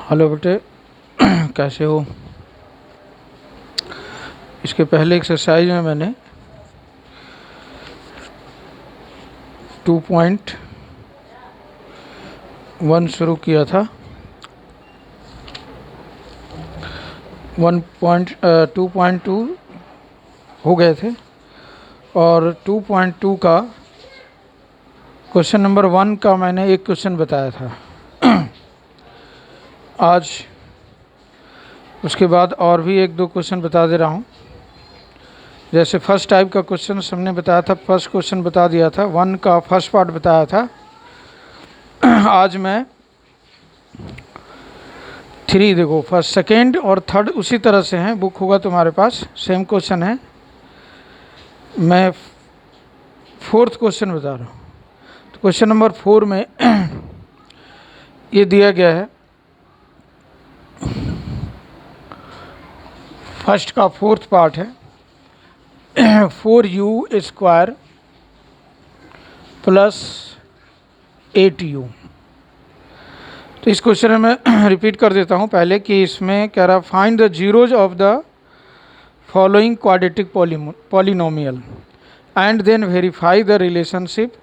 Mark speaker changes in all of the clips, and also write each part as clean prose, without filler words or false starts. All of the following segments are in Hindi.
Speaker 1: हेलो बेटे, कैसे हो? इसके पहले एक्सरसाइज में मैंने 2.1 शुरू किया था। 2.2 हो गए थे और 2.2 का क्वेश्चन नंबर 1 का मैंने एक क्वेश्चन बताया था। आज उसके बाद और भी एक दो क्वेश्चन बता दे रहा हूँ। जैसे फर्स्ट टाइप का क्वेश्चन हमने बताया था, फर्स्ट क्वेश्चन बता दिया था, 1 का फर्स्ट पार्ट बताया था। आज मैं 3 देखो, फर्स्ट सेकेंड और थर्ड उसी तरह से हैं, बुक होगा तुम्हारे पास, सेम क्वेश्चन है। मैं फोर्थ क्वेश्चन बता रहा हूँ। तो क्वेश्चन नंबर 4 में ये दिया गया है, फर्स्ट का फोर्थ पार्ट है, 4u² प्लस 8u। तो इस क्वेश्चन में मैं रिपीट कर देता हूँ पहले कि इसमें कह रहा find the zeroes of the following quadratic polynomial and then verify the relationship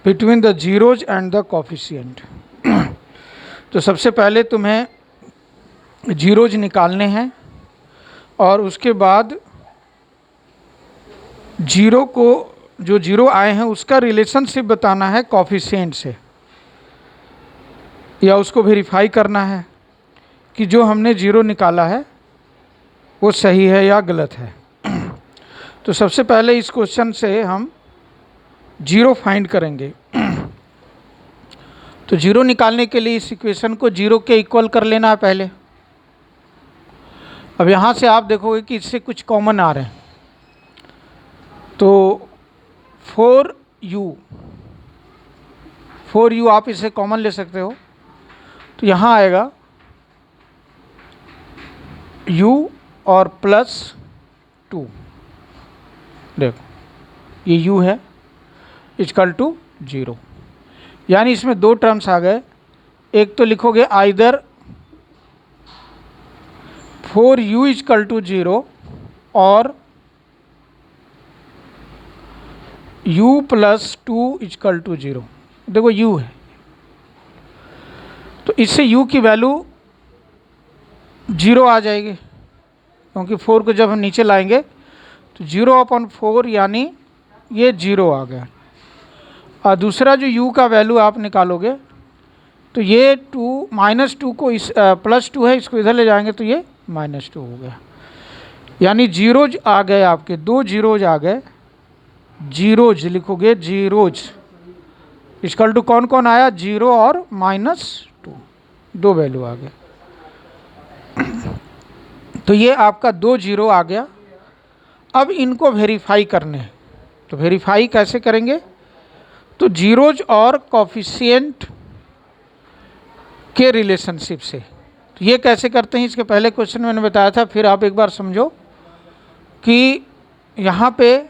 Speaker 1: between the zeroes and the coefficient. तो सबसे पहले तुम्हें जीरोज निकालने हैं और उसके बाद जीरो को, जो जीरो आए हैं उसका रिलेशनशिप बताना है कोफिशिएंट से, या उसको वेरीफाई करना है कि जो हमने जीरो निकाला है वो सही है या गलत है। तो सबसे पहले इस क्वेश्चन से हम जीरो फाइंड करेंगे। तो जीरो निकालने के लिए इस इक्वेशन को जीरो के इक्वल कर लेना है पहले। अब यहाँ से आप देखोगे कि इससे कुछ कॉमन आ रहे हैं, तो 4u आप इसे कॉमन ले सकते हो। तो यहाँ आएगा u और प्लस 2, देखो ये u है, इक्वल टू 0। यानी इसमें दो टर्म्स आ गए। एक तो लिखोगे आइदर 4u इक्वल टू 0 और u प्लस 2 इक्वल टू 0। देखो u है, तो इससे u की वैल्यू 0 आ जाएगी, क्योंकि 4 को जब हम नीचे लाएंगे तो 0/4 यानी ये 0 आ गया। और दूसरा जो u का वैल्यू आप निकालोगे तो ये -2 को इस +2 है, इसको इधर ले जाएंगे तो ये -2 हो गया। यानी जीरोज आ गए, आपके दो जीरोज आ गए। जीरोज लिखोगे, जीरोज इक्वल टू कौन कौन आया, 0 और -2, दो वैल्यू आ गए। तो ये आपका 2 जीरो आ गया। अब इनको वेरीफाई करने हैं, तो वेरीफाई कैसे करेंगे, तो जीरोज और कोफिशिएंट के रिलेशनशिप से। तो ये कैसे करते हैं, इसके पहले क्वेश्चन मैंने बताया था, फिर आप एक बार समझो कि यहाँ पे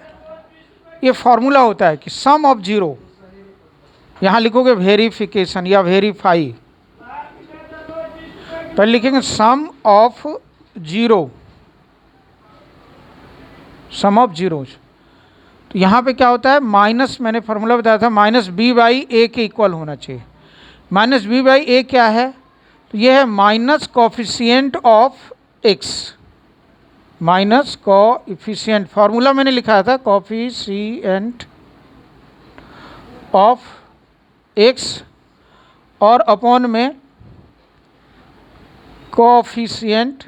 Speaker 1: ये फॉर्मूला होता है कि सम ऑफ जीरो, यहाँ लिखोगे वेरिफिकेशन या वेरीफाई, पहले लिखेंगे sum of zero, sum of zeros. तो यहाँ पे क्या होता है, माइनस, मैंने फार्मूला बताया था, -b/a के इक्वल होना चाहिए। -b/a क्या है, तो ये है minus coefficient of x, minus coefficient, formula मैंने लिखा था कोफिशिएंट ऑफ x और अपॉन में कोफिशिएंट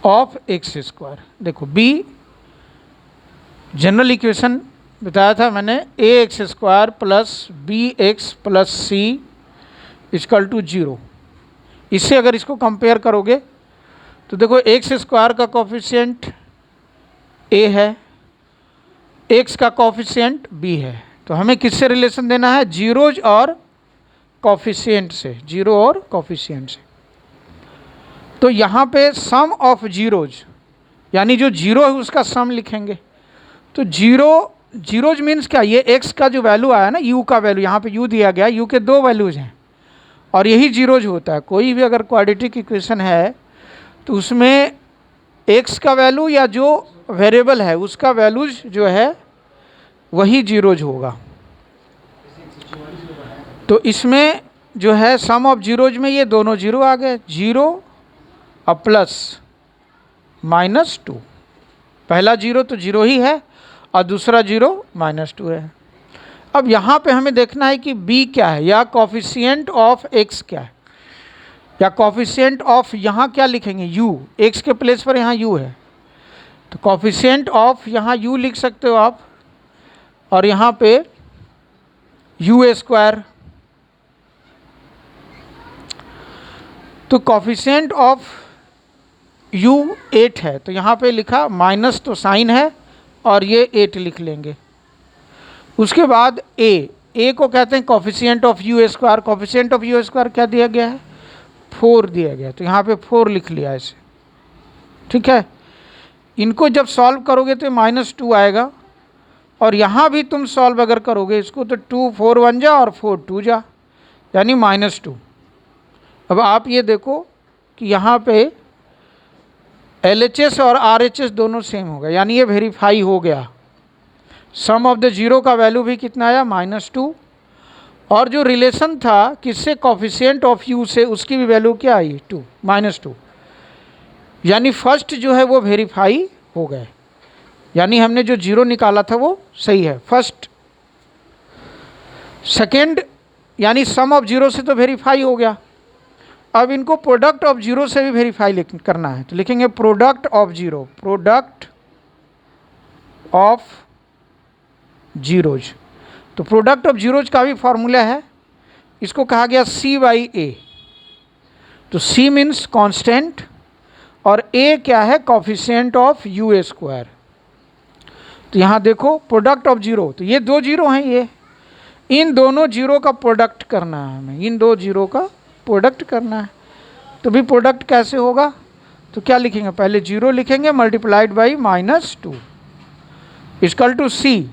Speaker 1: ऑफ x²। देखो b जनरल इक्वेशन बताया था मैंने, ax² plus bx plus c equal to 0। इससे अगर इसको कंपेयर करोगे तो देखो x² का कोफिशिएंट a है, x का कोफिशिएंट b है। तो हमें किससे रिलेशन देना है, जीरोज और कोफिशिएंट से, जीरो और कोफिशिएंट से। तो यहाँ पे सम ऑफ जीरोज, यानी जो जीरो है उसका सम लिखेंगे। तो जीरो जीरोज मीन्स क्या, ये x का जो वैल्यू आया ना, u का वैल्यू, यहाँ पे u दिया गया, u के दो वैल्यूज हैं और यही जीरोज होता है। कोई भी अगर क्वाड्रेटिक इक्वेशन है तो उसमें x का वैल्यू या जो वेरिएबल है उसका वैल्यूज जो है वही जीरोज होगा। तो इसमें जो है सम ऑफ जीरोज में ये दोनों जीरो आ गए, 0 और प्लस -2। पहला जीरो तो जीरो ही है और दूसरा जीरो -2 है। अब यहाँ पे हमें देखना है कि b क्या है या कॉफिशिएंट ऑफ x क्या है, या कॉफिशिएंट ऑफ, यहाँ क्या लिखेंगे u, x के प्लेस पर यहाँ u है तो कॉफिशिएंट ऑफ यहाँ u लिख सकते हो आप, और यहाँ पे u²। तो कॉफिशिएंट ऑफ u 8 है तो यहाँ पे लिखा माइनस, तो साइन है और ये 8 लिख लेंगे। उसके बाद a को कहते हैं coefficient of u²। Coefficient of u² क्या दिया गया है, 4 दिया गया, तो यहाँ पे 4 लिख लिया ऐसे, ठीक है। इनको जब सॉल्व करोगे तो -2 आएगा, और यहाँ भी तुम सॉल्व अगर करोगे इसको तो 2 4 1 जा और 4 2 जा, यानी -2। अब आप ये देखो कि यहाँ पे LHS और RHS दोनों सेम हो गए, यानी ये वेरीफाई हो गया। सम ऑफ द जीरो का वैल्यू भी कितना आया, -2, और जो रिलेशन था किससे, कॉफिशिएंट ऑफ u से, उसकी भी वैल्यू क्या आई, -2, यानी फर्स्ट जो है वो वेरीफाई हो गए, यानी हमने जो जीरो निकाला था वो सही है फर्स्ट। सेकेंड यानी सम ऑफ जीरो से तो वेरीफाई हो गया, अब इनको प्रोडक्ट ऑफ जीरो से भी वेरीफाई करना है, तो लिखेंगे product of zero, product of zeros. तो प्रोडक्ट ऑफ जीरोज का भी फॉर्मूला है, इसको कहा गया C/A। तो C मीन्स कांस्टेंट और A क्या है, कॉफिशिएंट ऑफ u²। तो यहाँ देखो प्रोडक्ट ऑफ जीरो, तो ये दो जीरो हैं, ये इन दोनों जीरो का प्रोडक्ट करना है हमें, इन दो जीरो का प्रोडक्ट करना है। तो भी प्रोडक्ट कैसे होगा, तो क्या लिखेंगे, पहले जीरो लिखेंगे multiplied by -2 equal to C।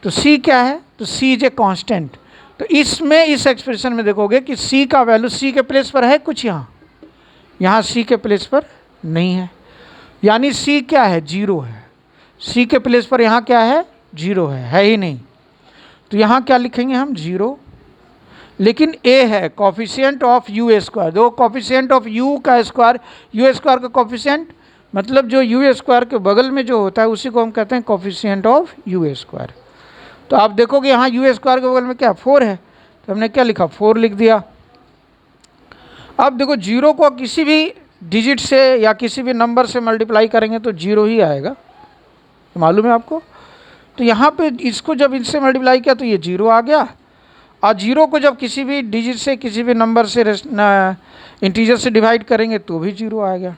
Speaker 1: तो C क्या है, तो C इज ए कांस्टेंट। तो इसमें इस एक्सप्रेशन में देखोगे कि C का वैल्यू C के प्लेस पर है कुछ, यहाँ C के प्लेस पर नहीं है, यानी C क्या है, जीरो है। C के प्लेस पर यहाँ क्या है, जीरो है ही नहीं, तो यहाँ क्या लिखेंगे हम, जीरो। लेकिन A है कॉफिशिएंट ऑफ u², दो कॉफिशिएंट ऑफ u का स्क्वायर, u² का कॉफिशिएंट मतलब जो u² के बगल में जो होता है उसी को हम कहते हैं कॉफिशिएंट ऑफ u²। तो आप देखोगे यहाँ u² के बगल में क्या 4 है, तो हमने क्या लिखा, 4 लिख दिया। अब देखो जीरो को किसी भी डिजिट से या किसी भी नंबर से मल्टीप्लाई करेंगे तो जीरो ही आएगा, तो मालूम है आपको। तो यहाँ पे इसको जब इनसे मल्टीप्लाई किया तो ये जीरो आ गया, और जीरो को जब किसी भी डिजिट से किसी भी नंबर से इंटीजर से डिवाइड करेंगे तो भी जीरो आ गया।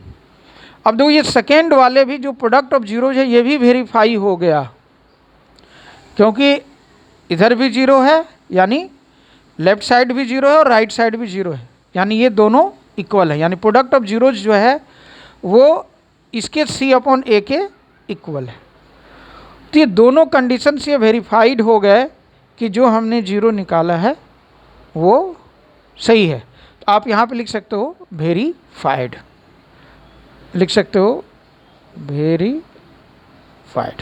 Speaker 1: अब देखो ये सेकेंड वाले भी जो प्रोडक्ट ऑफ जीरोज है ये भी वेरीफाई हो गया, क्योंकि इधर भी जीरो है, यानी लेफ्ट साइड भी जीरो है और राइट साइड भी जीरो है, यानी ये दोनों इक्वल है, यानी प्रोडक्ट ऑफ जीरोज जो है वो इसके C/A के इक्वल है। तो ये दोनों कंडीशन से वेरीफाइड हो गए कि जो हमने जीरो निकाला है वो सही है। तो आप यहाँ पे लिख सकते हो वेरीफाइड, लिख सकते हो वेरीफाइड।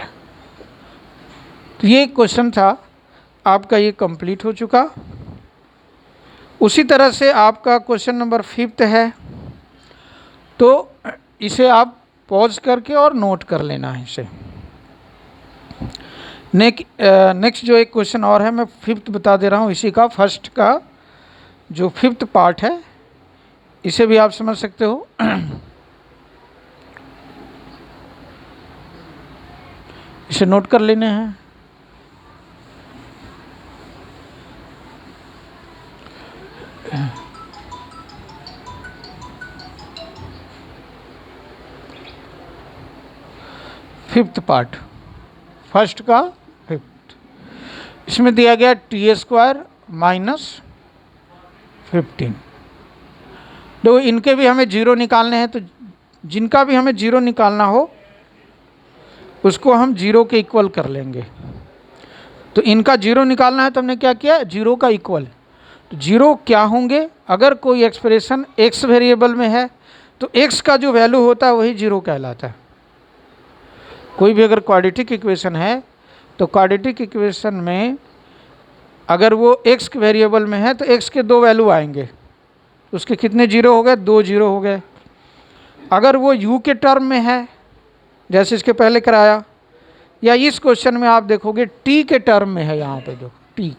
Speaker 1: तो ये क्वेश्चन था आपका, ये कंप्लीट हो चुका। उसी तरह से आपका क्वेश्चन नंबर 5 है, तो इसे आप पॉज करके और नोट कर लेना है इसे। नेक्स्ट जो एक क्वेश्चन और है, मैं 5th बता दे रहा हूँ, इसी का फर्स्ट का जो 5th पार्ट है इसे भी आप समझ सकते हो। इसे नोट कर लेने हैं। फिफ्थ पार्ट, फर्स्ट का 5th, इसमें दिया गया t² -15। तो इनके भी हमें जीरो निकालने हैं, तो जिनका भी हमें जीरो निकालना हो उसको हम जीरो के इक्वल कर लेंगे। तो इनका जीरो निकालना है तो हमने क्या किया, जीरो का इक्वल। तो जीरो क्या होंगे, अगर कोई एक्सप्रेशन एक्स वेरिएबल में है तो एक्स का जो वैल्यू होता है वही जीरो कहलाता है। कोई भी अगर क्वाड्रेटिक इक्वेशन है तो क्वाड्रेटिक इक्वेशन में अगर वो एक्स वेरिएबल में है तो एक्स के दो वैल्यू आएंगे, उसके कितने जीरो हो गए, दो जीरो हो गए। अगर वो यू के टर्म में है जैसे इसके पहले कराया, या इस क्वेश्चन में आप देखोगे टी के टर्म में है, यहाँ पे जो टी,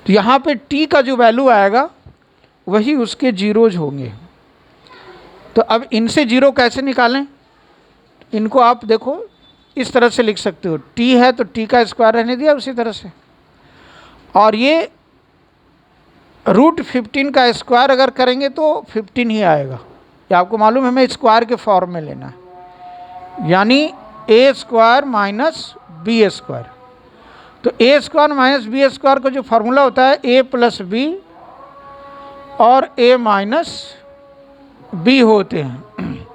Speaker 1: तो यहाँ पे टी का जो वैल्यू आएगा वही उसके जीरोज होंगे। तो अब इनसे जीरो कैसे निकालें, इनको आप देखो इस तरह से लिख सकते हो, टी है तो टी का स्क्वायर रहने दिया उसी तरह से, और ये √15 का स्क्वायर अगर करेंगे तो 15 ही आएगा। ये आपको मालूम है, हमें स्क्वायर के फॉर्म में लेना है, यानी ए स्क्वायर माइनस बी स्क्वायर। तो ए स्क्वायर माइनस बी स्क्वायर का जो फार्मूला होता है ए प्लस बी और ए माइनस बी होते हैं,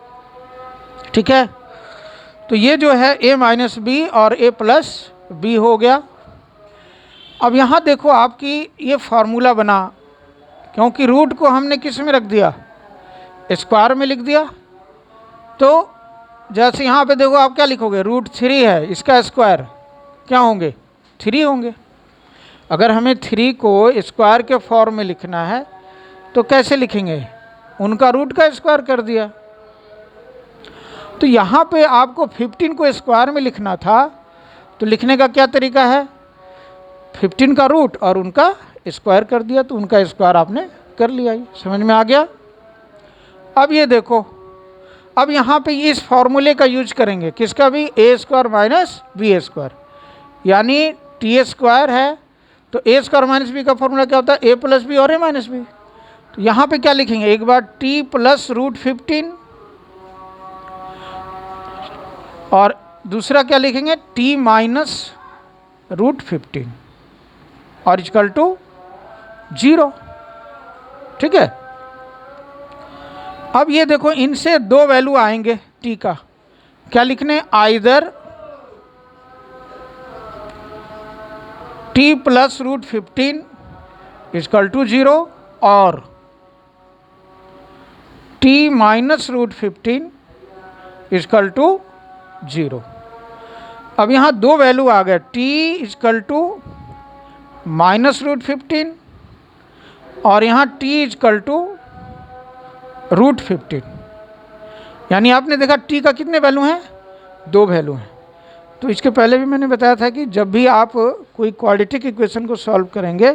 Speaker 1: ठीक है। तो ये जो है ए माइनस बी और ए प्लस बी हो गया। अब यहाँ देखो आपकी ये फार्मूला बना, क्योंकि रूट को हमने किस में रख दिया, स्क्वायर में लिख दिया। तो जैसे यहाँ पे देखो आप क्या लिखोगे, √3 है, इसका स्क्वायर क्या होंगे, 3 होंगे। अगर हमें 3 को स्क्वायर के फॉर्म में लिखना है तो कैसे लिखेंगे, उनका रूट का स्क्वायर कर दिया। तो यहाँ पे आपको 15 को स्क्वायर में लिखना था, तो लिखने का क्या तरीका है, 15 का रूट और उनका स्क्वायर कर दिया, तो उनका स्क्वायर आपने कर लिया। समझ में आ गया। अब ये देखो, अब यहाँ पे इस फॉर्मूले का यूज करेंगे, किसका भी, ए स्क्वायर माइनस बी स्क्वायर, यानी टी स्क्वायर है तो ए स्क्वायर माइनस बी का फॉर्मूला क्या होता है, ए प्लस बी और ए माइनस बी। तो यहाँ पे क्या लिखेंगे, एक बार टी प्लस √15 और दूसरा क्या लिखेंगे, टी माइनस √15 और इक्वल टू 0, ठीक है। अब ये देखो इनसे दो वैल्यू आएंगे टी का, क्या लिखने, either T plus √15 equal to 0 और टी माइनस √15 इक्वल टू 0। अब यहाँ दो वैल्यू आ गए, टी इक्वल टू माइनस √15 और यहाँ टी इक्वल टू √15, यानी आपने देखा टी का कितने वैल्यू हैं, दो वैल्यू हैं। तो इसके पहले भी मैंने बताया था कि जब भी आप कोई क्वाड्रेटिक इक्वेशन को सॉल्व करेंगे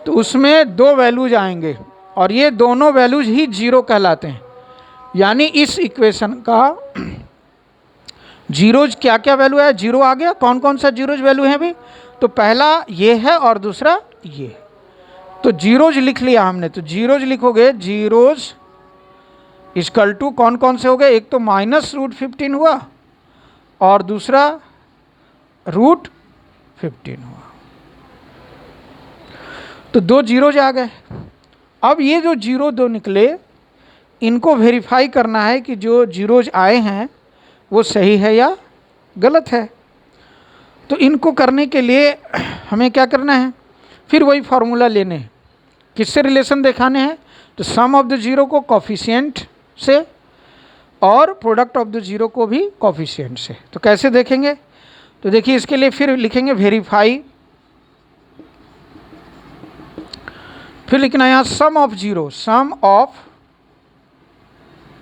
Speaker 1: तो उसमें दो वैल्यूज आएंगे और ये दोनों वैल्यूज ही 0 कहलाते हैं। यानी इस इक्वेशन का जीरोज क्या क्या वैल्यू है, 0 आ गया। कौन कौन सा जीरोज वैल्यू है अभी, तो पहला ये है और दूसरा ये, तो जीरोज लिख लिया हमने। तो जीरोज लिखोगे, जीरोज इक्वल टू कौन कौन से हो गए, एक तो माइनस √15 हुआ और दूसरा √15 हुआ, तो दो जीरोज आ गए। अब ये जो जीरो दो निकले, इनको वेरीफाई करना है कि जो जीरोज आए हैं वो सही है या गलत है। तो इनको करने के लिए हमें क्या करना है, फिर वही फार्मूला लेने हैं। किससे रिलेशन दिखाने हैं, तो सम ऑफ द जीरो को कोफिशिएंट से और प्रोडक्ट ऑफ द जीरो को भी कोफिशिएंट से। तो कैसे देखेंगे, तो देखिए इसके लिए फिर लिखेंगे वेरीफाई, फिर लिखना है यहाँ sum of zero, sum of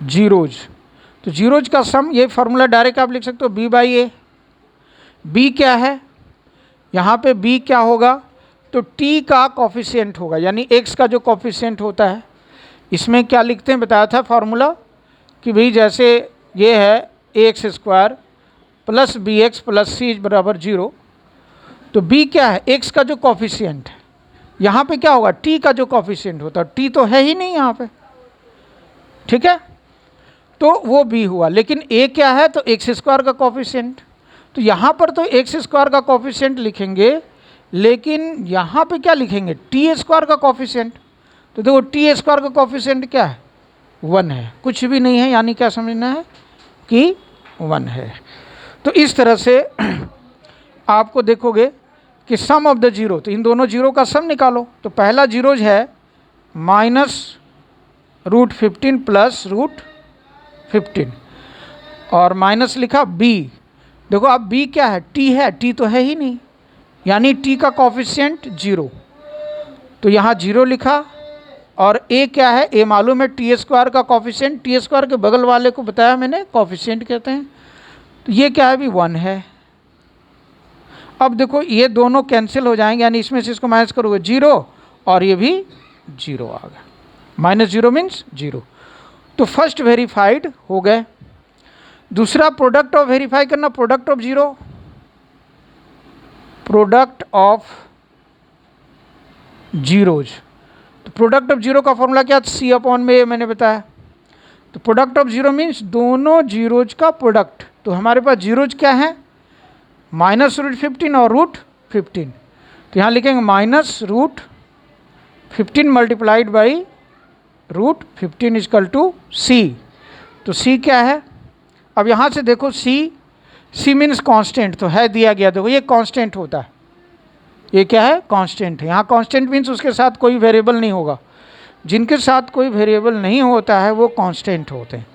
Speaker 1: zeros. तो जीरोज का सम, ये फार्मूला डायरेक्ट आप लिख सकते हो b/a। b क्या है, यहाँ पे b क्या होगा, तो t का कोफिशिएंट होगा, यानी x का जो कोफिशिएंट होता है। इसमें क्या लिखते हैं, बताया था फार्मूला कि भाई जैसे ये है ax² plus bx plus c बराबर 0, तो b क्या है, x का जो कोफिशिएंट है। यहाँ पे क्या होगा, t का जो कोफिशिएंट होता है, t तो है ही नहीं यहाँ पे, ठीक है, तो वो b हुआ। लेकिन a क्या है, तो x² का कोफिशिएंट, तो यहाँ पर तो x² का कोफिशिएंट लिखेंगे, लेकिन यहाँ पे क्या लिखेंगे, t² का कोफिशिएंट। तो देखो t² का कोफिशिएंट क्या है, 1 है, कुछ भी नहीं है, यानी क्या समझना है कि 1 है। तो इस तरह से आपको देखोगे कि सम ऑफ द जीरो, तो इन दोनों जीरो का सम निकालो। तो पहला जीरोज है -√15 प्लस √15 और माइनस लिखा b। देखो अब b क्या है, t है, t तो है ही नहीं, यानी t का कॉफिशिएंट 0, तो यहाँ 0 लिखा। और a क्या है, a मालूम है, टी स्क्वायर का कॉफिशिएंट, टी स्क्वायर के बगल वाले को बताया मैंने कॉफिशिएंट कहते हैं, तो ये क्या है भी 1 है। अब देखो ये दोनों कैंसिल हो जाएंगे, यानी इसमें से इसको माइनस करोगे 0 और ये भी 0 आ गया, -0 मीन्स 0। तो फर्स्ट वेरीफाइड हो गए। दूसरा प्रोडक्ट ऑफ वेरीफाई करना, product of zero, product of zeros. तो प्रोडक्ट ऑफ जीरो का फॉर्मूला क्या, C/में ये मैंने बताया। तो प्रोडक्ट ऑफ जीरो मीन्स दोनों जीरोज का प्रोडक्ट। तो हमारे पास जीरोज क्या है, -√15 और √15, तो यहाँ लिखेंगे -√15 multiplied by √15 equal to C। तो C क्या है, अब यहाँ से देखो C मीन्स कांस्टेंट, तो है दिया गया, देखो ये कांस्टेंट होता है, ये क्या है, कांस्टेंट है। यहाँ कांस्टेंट मीन्स उसके साथ कोई वेरिएबल नहीं होगा, जिनके साथ कोई वेरिएबल नहीं होता है वो कांस्टेंट होते हैं।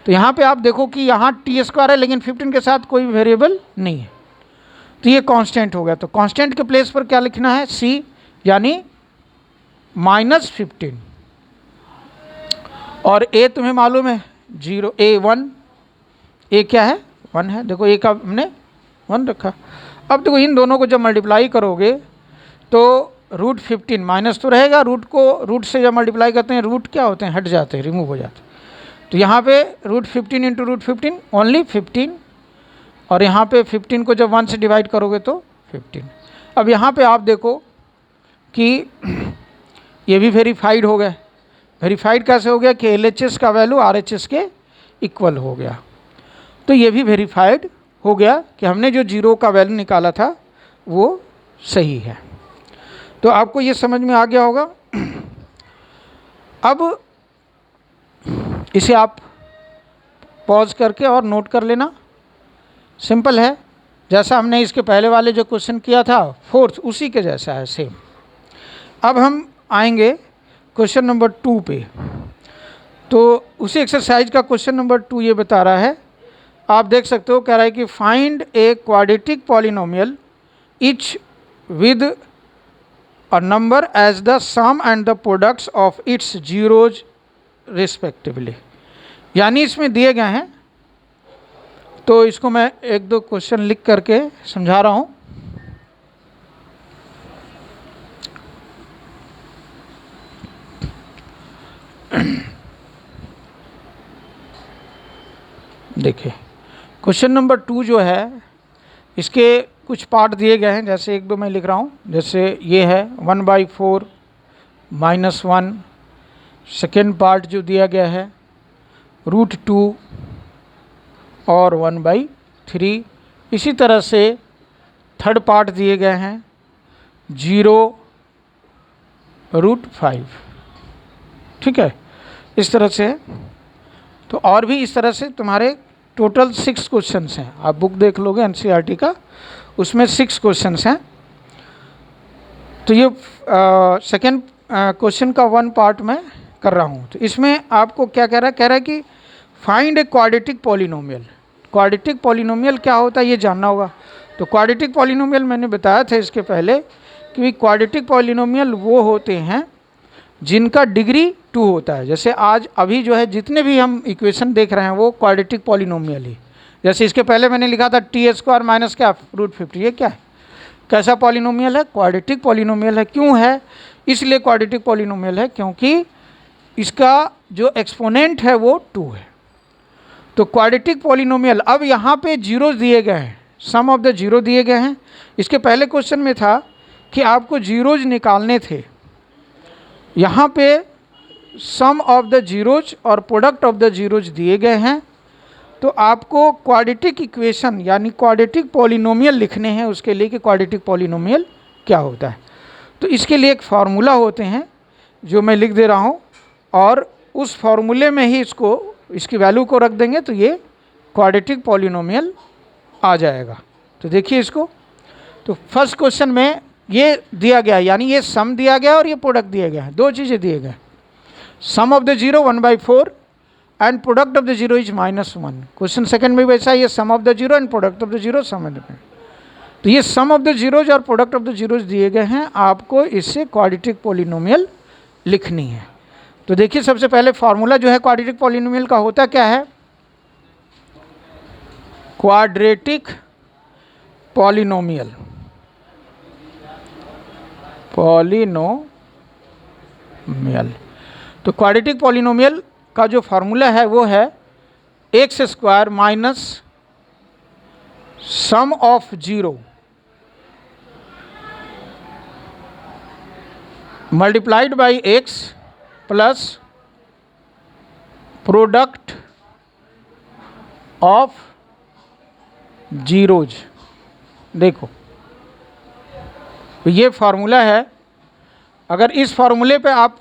Speaker 1: तो यहाँ पे आप देखो कि यहाँ t² है लेकिन 15 के साथ कोई वेरिएबल नहीं है, तो ये कांस्टेंट हो गया। तो कांस्टेंट के प्लेस पर क्या लिखना है, C, यानी -15। और A तुम्हें मालूम है 0, A1, A क्या है 1 है, देखो A का हमने 1 रखा। अब देखो इन दोनों को जब मल्टीप्लाई करोगे तो √15 माइनस तो रहेगा, रूट से जब मल्टीप्लाई करते हैं रूट क्या होते हैं, हट जाते हैं, रिमूव हो जाते हैं। तो यहाँ पे √15 इंटू √15 ओनली 15, और यहाँ पे 15 को जब 1 से डिवाइड करोगे तो 15। अब यहाँ पे आप देखो कि ये भी वेरीफाइड हो गया। वेरीफाइड कैसे हो गया कि LHS का वैल्यू RHS के इक्वल हो गया। तो ये भी वेरीफाइड हो गया कि हमने जो जीरो का वैल्यू निकाला था वो सही है। तो आपको ये समझ में आ गया होगा। अब इसे आप पॉज करके और नोट कर लेना, सिंपल है, जैसा हमने इसके पहले वाले जो क्वेश्चन किया था फोर्थ, उसी के जैसा है सेम। अब हम आएंगे क्वेश्चन नंबर 2 पे। तो उसी एक्सरसाइज का क्वेश्चन नंबर 2 ये बता रहा है, आप देख सकते हो, कह रहा है कि find a quadratic polynomial each with a number as the sum and the products of its zeroes respectively. यानी इसमें दिए गए हैं, तो इसको मैं एक दो क्वेश्चन लिख करके समझा रहा हूँ। देखिए क्वेश्चन नंबर 2 जो है, इसके कुछ पार्ट दिए गए हैं, जैसे एक दो मैं लिख रहा हूँ। जैसे ये है 1/4 -1, सेकेंड पार्ट जो दिया गया है √2 और 1/3। इसी तरह से थर्ड पार्ट दिए गए हैं 0 √5। ठीक है, इस तरह से। तो और भी इस तरह से तुम्हारे टोटल 6 क्वेश्चंस हैं। आप बुक देख लोगे NCERT का, उसमें 6 क्वेश्चंस हैं। तो ये सेकेंड क्वेश्चन का 1 पार्ट मैं कर रहा हूँ। तो इसमें आपको क्या कह रहा है कि find a quadratic polynomial. Quadratic polynomial क्या होता है ये जानना होगा। तो क्वाड्रेटिक पॉलिनोमियल मैंने बताया था इसके पहले कि क्वाड्रेटिक पॉलिनोमियल वो होते हैं जिनका डिग्री 2 होता है। जैसे आज अभी जो है जितने भी हम इक्वेशन देख रहे हैं वो क्वाड्रेटिक पॉलिनोमियल ही। जैसे इसके पहले मैंने लिखा था t² माइनस क्या √50, ये क्या है, कैसा पॉलिनोमियल है, क्वाड्रेटिक पॉलिनोमियल है। क्यों है, इसलिए क्वाड्रेटिक पॉलिनोमियल है क्योंकि इसका जो एक्सपोनेंट है वो 2 है। तो क्वाड्रेटिक पॉलिनोमियल, अब यहाँ पे जीरोज दिए गए हैं, सम ऑफ द जीरो दिए गए हैं। इसके पहले क्वेश्चन में था कि आपको जीरोज निकालने थे, यहाँ पे सम ऑफ द जीरोज और प्रोडक्ट ऑफ द जीरोज दिए गए हैं। तो आपको क्वाड्रेटिक इक्वेशन यानी क्वाड्रेटिक पॉलिनोमियल लिखने हैं उसके लिए कि क्वाड्रेटिक पॉलिनोमियल क्या होता है। तो इसके लिए एक फार्मूला होते हैं जो मैं लिख दे रहा हूँ, और उस फार्मूले में ही इसकी वैल्यू को रख देंगे तो ये क्वाड्रेटिक पॉलिनोमियल आ जाएगा। तो देखिए इसको, तो फर्स्ट क्वेश्चन में ये दिया गया, यानी ये सम दिया गया और ये प्रोडक्ट दिया गया है, दो चीज़ें दिए गए, sum of the zero 1/4 and product of the zero is -1। Question second में वैसा, ये sum of the zero and product of the zero sum. तो ये सम ऑफ द जीरोज और प्रोडक्ट ऑफ द जीरोज दिए गए हैं, आपको इससे क्वाड्रेटिक पॉलिनोमियल लिखनी है। तो देखिए सबसे पहले फॉर्मूला जो है क्वाड्रेटिक पॉलिनोमियल का होता क्या है, क्वाड्रेटिक पॉलिनोमियल तो क्वाड्रेटिक पॉलिनोमियल का जो फार्मूला है वो है x² minus sum of zero multiplied by x plus product of zeros. देखो ये फार्मूला है, अगर इस फार्मूले पे आप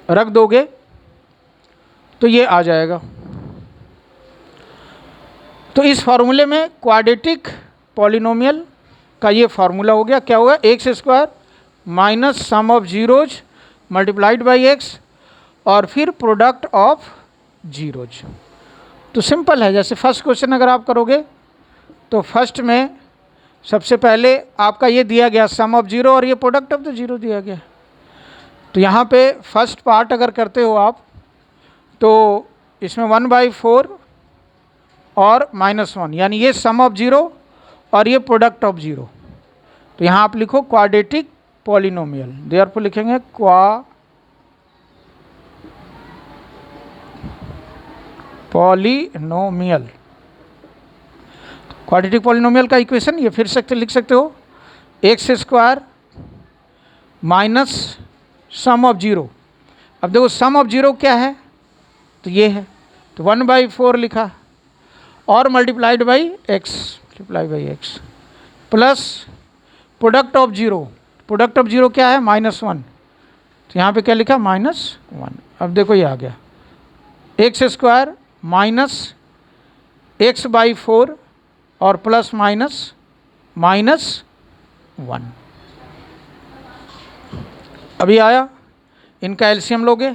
Speaker 1: रख दोगे तो ये आ जाएगा। तो इस फार्मूले में क्वाड्रेटिक पॉलिनोमियल का ये फार्मूला हो गया, क्या हुआ, x² minus sum of zeros multiplied by x और फिर प्रोडक्ट ऑफ जीरोज। तो सिंपल है, जैसे फर्स्ट क्वेश्चन अगर आप करोगे तो फर्स्ट में सबसे पहले आपका ये दिया गया सम ऑफ जीरो और ये प्रोडक्ट ऑफ द जीरो दिया गया। तो यहाँ पे फर्स्ट पार्ट अगर करते हो आप तो इसमें 1/4 और -1, यानी ये सम ऑफ जीरो और ये प्रोडक्ट ऑफ जीरो। तो यहाँ आप लिखो क्वाड्रेटिक पॉलिनोमियल, देयरफॉर लिखेंगे पॉलिनोमियल। क्वाड्रेटिक पॉलिनोमियल का इक्वेशन ये फिर से लिख सकते हो, x² minus sum of zero. अब देखो सम ऑफ जीरो क्या है, तो ये है, तो 1/4 लिखा और multiplied by x plus product of zero. Product of zero क्या है, -1, तो यहाँ पे क्या लिखा, -1। अब देखो ये आ गया x² माइनस x/4 और प्लस -1। अभी आया, इनका एलसीएम लोगे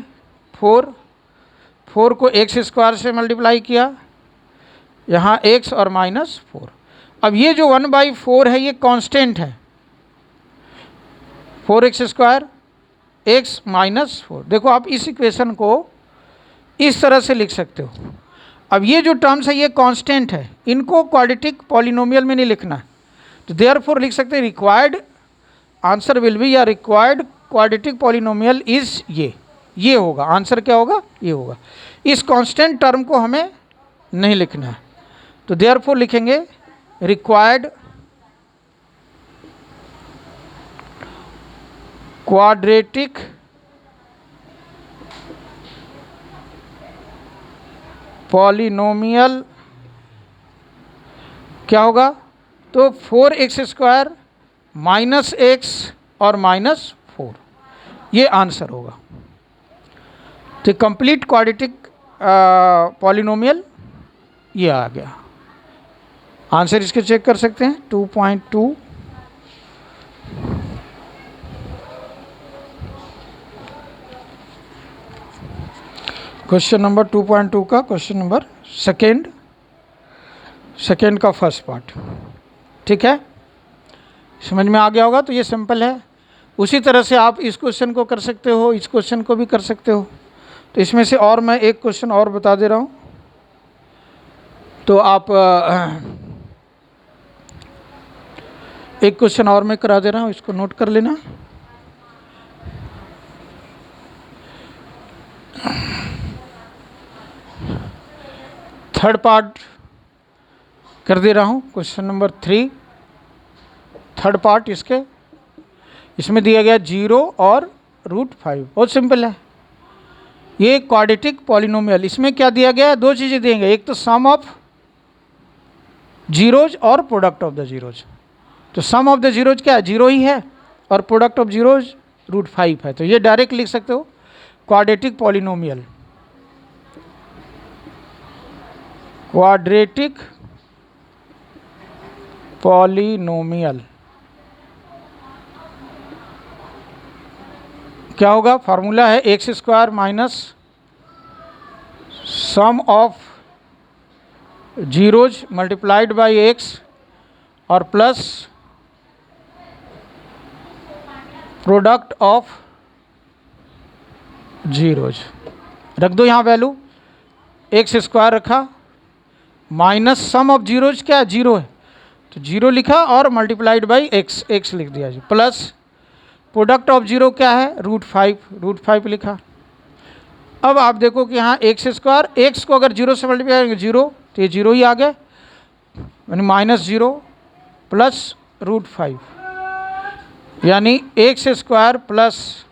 Speaker 1: 4 को x² से मल्टीप्लाई किया, यहाँ x और -4। अब ये जो 1/4 है ये कांस्टेंट है, 4x² x -4। देखो आप इस इक्वेशन को इस तरह से लिख सकते हो। अब ये जो टर्म्स है ये कांस्टेंट है, इनको क्वाड्रेटिक पॉलिनोमियल में नहीं लिखना है, तो देयरफॉर लिख सकते हैं रिक्वायर्ड आंसर विल बी, या रिक्वायर्ड क्वाड्रेटिक पॉलिनोमियल इज ये होगा आंसर, क्या होगा, ये होगा। इस कांस्टेंट टर्म को हमें नहीं लिखना है, तो देयरफॉर लिखेंगे रिक्वायर्ड क्वाड्रेटिक पॉलिनोमियल क्या होगा, तो 4x² माइनस x और -4, ये आंसर होगा। तो कंप्लीट क्वाड्रेटिक पॉलिनोमियल ये आ गया। आंसर इसके चेक कर सकते हैं 2.2। क्वेश्चन नंबर 2.2 का क्वेश्चन नंबर सेकेंड का फर्स्ट पार्ट, ठीक है, समझ में आ गया होगा। तो ये सिंपल है, उसी तरह से आप इस क्वेश्चन को कर सकते हो, इस क्वेश्चन को भी कर सकते हो। तो इसमें से और मैं एक क्वेश्चन और बता दे रहा हूँ, तो आप एक क्वेश्चन और मैं करा दे रहा हूँ, इसको नोट कर लेना। थर्ड पार्ट कर दे रहा हूँ, क्वेश्चन नंबर 3, थर्ड पार्ट इसमें दिया गया 0 और √5। बहुत सिंपल है, ये क्वाड्रेटिक पॉलिनोमियल। इसमें क्या दिया गया है, दो चीज़ें देंगे, एक तो सम ऑफ जीरोज और प्रोडक्ट ऑफ द जीरोज। तो सम ऑफ द जीरोज क्या है, 0 ही है, और प्रोडक्ट ऑफ जीरोज √5 है। तो ये डायरेक्ट लिख सकते हो क्वाड्रेटिक पॉलिनोमियल, क्वाड्रेटिक पॉलिनोमियल। क्या होगा? फार्मूला है x square minus sum of zeros multiplied by x और प्लस प्रोडक्ट ऑफ जीरोज। रख दो यहाँ वैल्यू, एक्स स्क्वायर रखा माइनस सम ऑफ जीरोज, क्या जीरो है तो जीरो लिखा और मल्टीप्लाइड बाई एक्स, एक्स लिख दिया जी, प्लस प्रोडक्ट ऑफ जीरो क्या है रूट फाइव लिखा। अब आप देखो कि यहाँ एक्स स्क्वायर, एक्स को अगर जीरो से मल्टीप्लाई करेंगे जीरो तो ये जीरो ही आ गया, यानी minus zero plus root five, यानी x square plus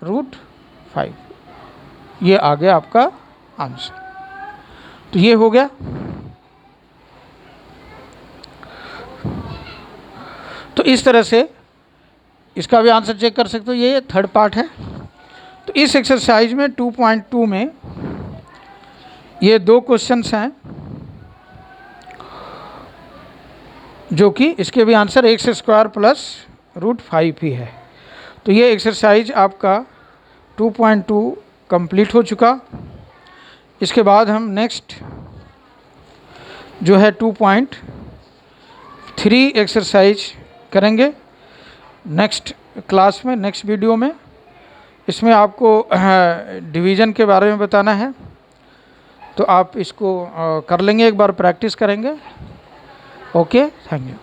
Speaker 1: root five, ये आ गया आपका आंसर। तो ये हो गया। तो इस तरह से इसका भी आंसर चेक कर सकते हो। ये थर्ड पार्ट है। तो इस एक्सरसाइज में 2.2 में ये दो क्वेश्चंस हैं जो कि इसके भी answer x square plus root five ही है। तो ये एक्सरसाइज आपका 2.2 कंप्लीट हो चुका। इसके बाद हम नेक्स्ट जो है 2.3 एक्सरसाइज करेंगे नेक्स्ट क्लास में, नेक्स्ट वीडियो में। इसमें आपको डिवीज़न के बारे में बताना है, तो आप इसको कर लेंगे, एक बार प्रैक्टिस करेंगे। Okay, thank you.